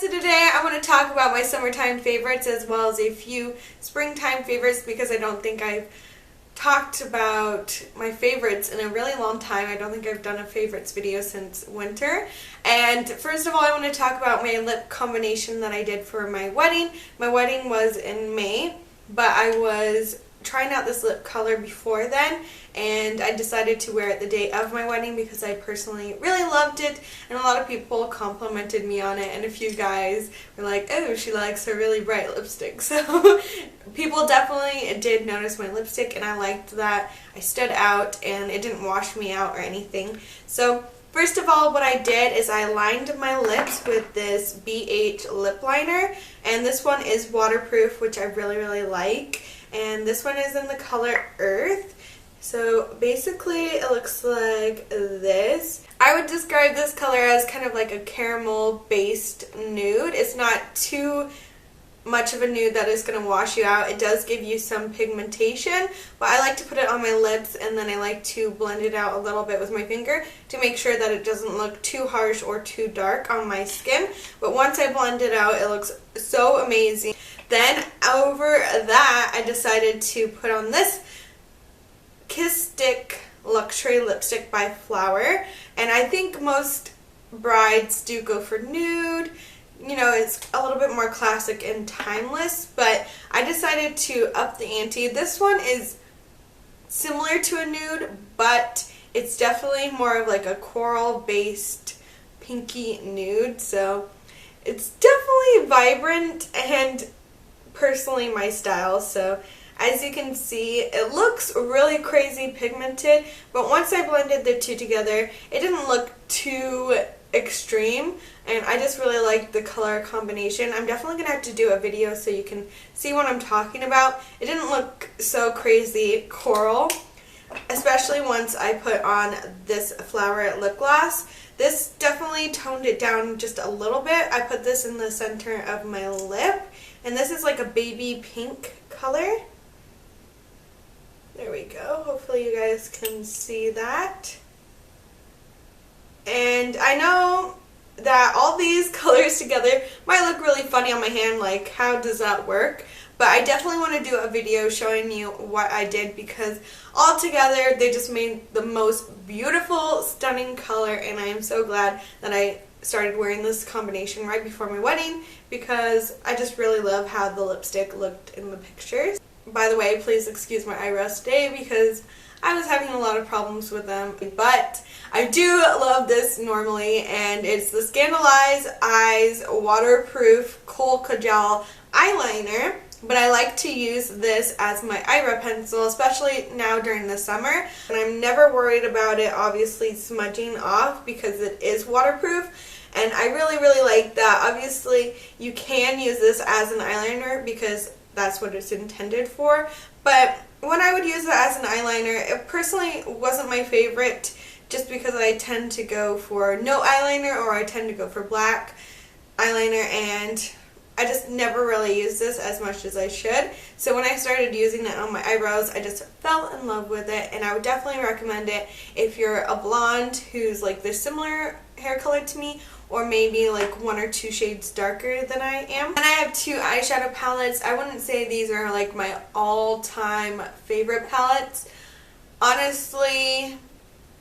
so today I want to talk about my summertime favorites as well as a few springtime favorites because I don't think I've talked about my favorites in a really long time. I don't think I've done a favorites video since winter. And first of all, I want to talk about my lip combination that I did for my wedding. My wedding was in May, but I was trying out this lip color before then, and I decided to wear it the day of my wedding because I personally really loved it, and a lot of people complimented me on it, and a few guys were like, oh, she likes her really bright lipstick. So people definitely did notice my lipstick, and I liked that I stood out and it didn't wash me out or anything. So first of all, what I did is I lined my lips with this BH lip liner, and this one is waterproof, which I really like. And this one is in the color Earth. So basically it looks like this. I would describe this color as kind of like a caramel based nude. It's not too much of a nude that is going to wash you out. It does give you some pigmentation, but I like to put it on my lips and then I like to blend it out a little bit with my finger to make sure that it doesn't look too harsh or too dark on my skin. But once I blend it out, it looks so amazing. Then over that, I decided to put on this Kiss Stick Luxury Lipstick by Flower, and I think most brides do go for nude. You know, it's a little bit more classic and timeless, but I decided to up the ante. This one is similar to a nude, but it's definitely more of like a coral-based pinky nude, so it's definitely vibrant and personally my style. So as you can see, it looks really crazy pigmented, but once I blended the two together, it didn't look too extreme, and I just really like the color combination. I'm definitely gonna have to do a video so you can see what I'm talking about. It didn't look so crazy coral, especially once I put on this flower lip gloss. This definitely toned it down just a little bit. I put this in the center of my lip, and this is like a baby pink color. There we go. Hopefully you guys can see that. And I know that all these colors together might look really funny on my hand, like how does that work? But I definitely want to do a video showing you what I did because all together they just made the most beautiful, stunning color, and I am so glad that I started wearing this combination right before my wedding because I just really love how the lipstick looked in the pictures. By the way, please excuse my eyebrows today because I was having a lot of problems with them, but I do love this normally, and it's the Scandaleyes Eyes Waterproof Kohl Kajal Eyeliner, but I like to use this as my eyebrow pencil, especially now during the summer, and I'm never worried about it obviously smudging off because it is waterproof. And I really like that. Obviously, you can use this as an eyeliner because that's what it's intended for. But when I would use it as an eyeliner, it personally wasn't my favorite just because I tend to go for no eyeliner or I tend to go for black eyeliner, and I just never really use this as much as I should. So when I started using it on my eyebrows, I just fell in love with it, and I would definitely recommend it if you're a blonde who's like this similar hair color to me, or maybe like 1 or 2 shades darker than I am. And I have 2 eyeshadow palettes. I wouldn't say these are like my all-time favorite palettes. Honestly,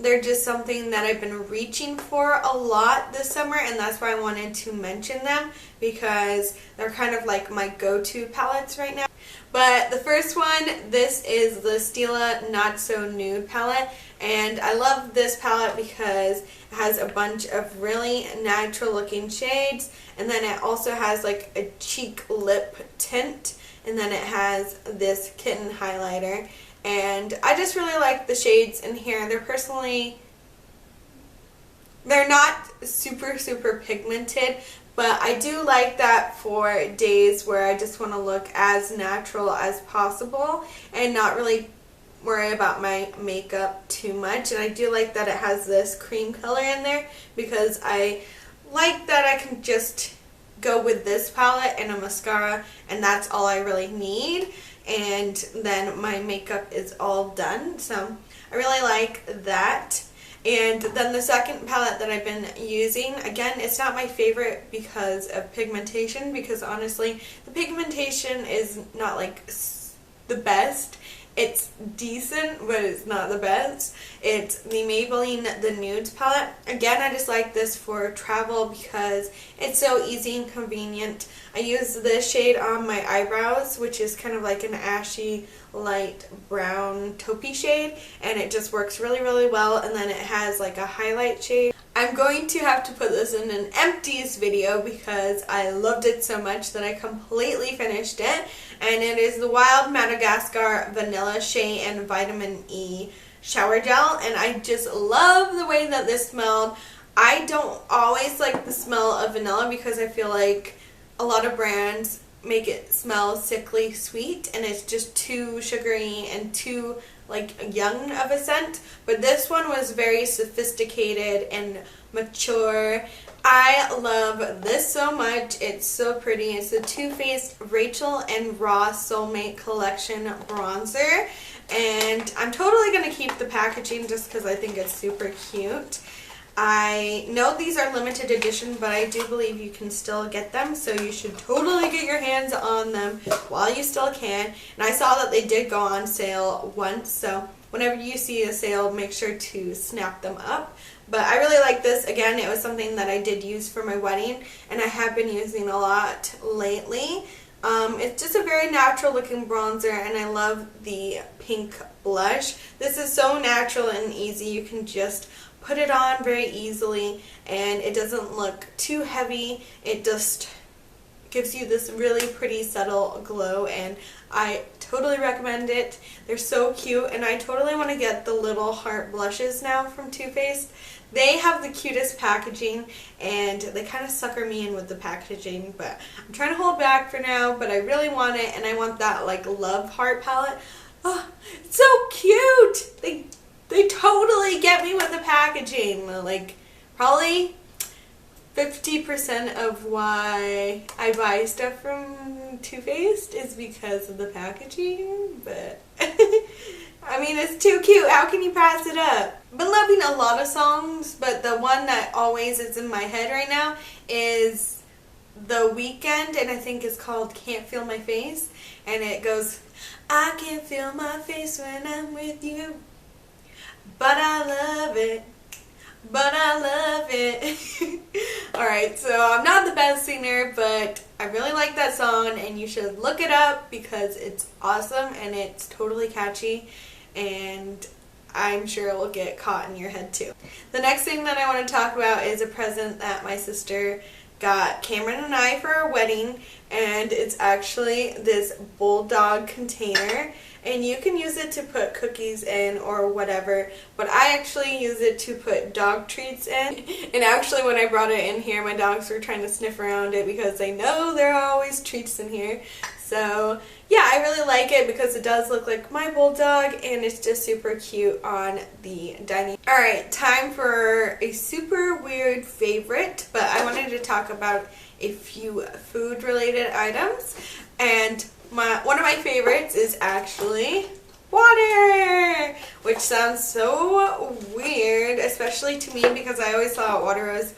they're just something that I've been reaching for a lot this summer, and that's why I wanted to mention them because they're kind of like my go-to palettes right now. But the first one, this is the Stila Not So Nude palette, and I love this palette because it has a bunch of really natural looking shades, and then it also has like a cheek lip tint, and then it has this kitten highlighter. And I just really like the shades in here. They're not super pigmented, but I do like that for days where I just want to look as natural as possible and not really worry about my makeup too much. And I do like that it has this cream color in there because I like that I can just go with this palette and a mascara, and that's all I really need. And then my makeup is all done. So I really like that. And then the second palette that I've been using, again, it's not my favorite because of pigmentation, because honestly, the pigmentation is not like the best. It's decent, but it's not the best. It's the Maybelline The Nudes palette. Again, I just like this for travel because it's so easy and convenient. I use this shade on my eyebrows, which is kind of like an ashy, light brown taupey shade, and it just works really, really well. And then it has like a highlight shade. I'm going to have to put this in an empties video because I loved it so much that I completely finished it. And it is the Wild Madagascar Vanilla Shea and Vitamin E Shower Gel. And I just love the way that this smelled. I don't always like the smell of vanilla because I feel like a lot of brands make it smell sickly sweet and it's just too sugary and too like young of a scent, but this one was very sophisticated and mature. I love this so much. It's so pretty. It's the Too Faced Rachel and Ross Soulmate Collection bronzer, and I'm totally going to keep the packaging just because I think it's super cute. I know these are limited edition, but I do believe you can still get them, so you should totally get your hands on them while you still can. And I saw that they did go on sale once, so whenever you see a sale, make sure to snap them up. But I really like this. Again, it was something that I did use for my wedding, and I have been using a lot lately. It's just a very natural looking bronzer, and I love the pink blush. This is so natural and easy. You can just put it on very easily, and it doesn't look too heavy. It just gives you this really pretty subtle glow, and I totally recommend it. They're so cute, and I totally want to get the little heart blushes now from Too Faced. They have the cutest packaging, and they kind of sucker me in with the packaging, but I'm trying to hold back for now, but I really want it, and I want that like love heart palette. Oh, it's so cute! They totally get me with the packaging. Like, probably 50% of why I buy stuff from Too Faced is because of the packaging, but I mean, it's too cute. How can you pass it up? I've been loving a lot of songs, but the one that always is in my head right now is The Weeknd, and I think it's called Can't Feel My Face, and it goes, I can't feel my face when I'm with you. But I love it. But I love it. Alright, so I'm not the best singer, but I really like that song, and you should look it up because it's awesome and it's totally catchy, and I'm sure it will get caught in your head too. The next thing that I want to talk about is a present that my sister got Cameron and I for our wedding, and it's actually this bulldog container. And you can use it to put cookies in or whatever, but I actually use it to put dog treats in. And actually when I brought it in here, my dogs were trying to sniff around it because they know there are always treats in here. So yeah, I really like it because it does look like my bulldog, and it's just super cute on the dining. Alright, time for a super weird favorite, but I wanted to talk about a few food related items. And one of my favorites is actually water, which sounds so weird, especially to me because I always thought water was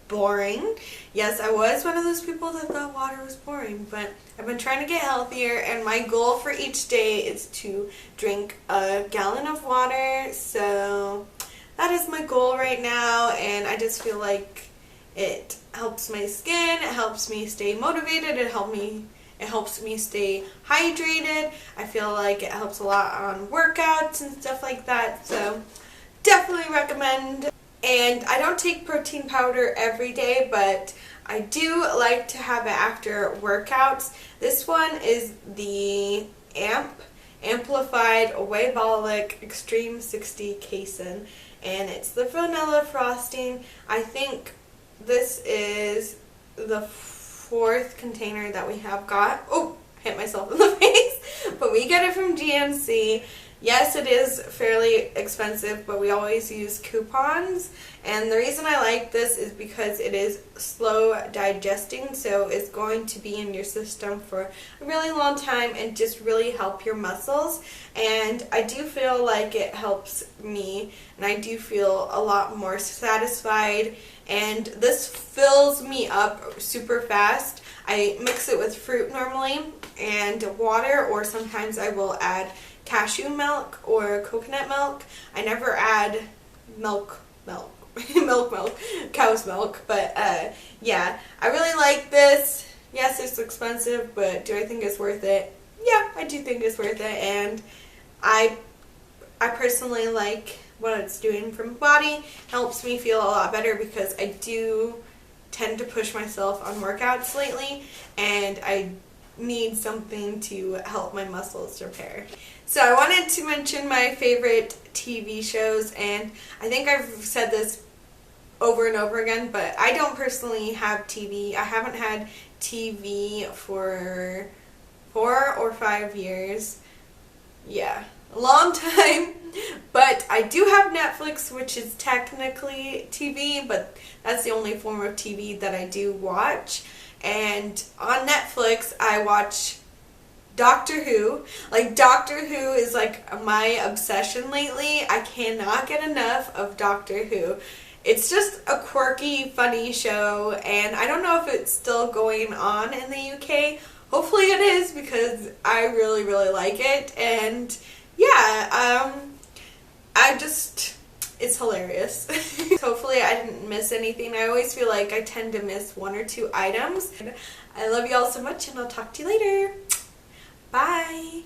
boring. Yes, I was one of those people that thought water was boring, but I've been trying to get healthier, and my goal for each day is to drink a gallon of water, so that is my goal right now, and I just feel like it helps my skin, it helps me stay motivated, it helps me stay hydrated. I feel like it helps a lot on workouts and stuff like that, so definitely recommend. And I don't take protein powder every day, but I do like to have it after workouts. This one is the Amplified Waybolic Extreme 60 Casein, and it's the vanilla frosting. I think this is the fourth container that we have got. Oh, hit myself in the face. But we get it from GNC. Yes, it is fairly expensive, but we always use coupons. And the reason I like this is because it is slow digesting, so it's going to be in your system for a really long time and just really help your muscles. And I do feel like it helps me, and I do feel a lot more satisfied. And this fills me up super fast. I mix it with fruit normally and water, or sometimes I will add cashew milk or coconut milk. I never add milk, cow's milk, but yeah, I really like this. Yes, it's expensive, but do I think it's worth it? Yeah, I do think it's worth it, and I personally like what it's doing for my body. Helps me feel a lot better because I do tend to push myself on workouts lately, and I need something to help my muscles repair. So I wanted to mention my favorite TV shows, and I think I've said this over and over again, but I don't personally have TV. I haven't had TV for 4 or 5 years. Yeah, a long time. But I do have Netflix, which is technically TV, but that's the only form of TV that I do watch. And on Netflix, I watch Doctor Who. Like, Doctor Who is like my obsession lately. I cannot get enough of Doctor Who. It's just a quirky, funny show, and I don't know if it's still going on in the UK. Hopefully it is, because I really, really like it. And yeah, it's hilarious. Hopefully I didn't miss anything. I always feel like I tend to miss 1 or 2 items. I love you all so much, and I'll talk to you later. Bye!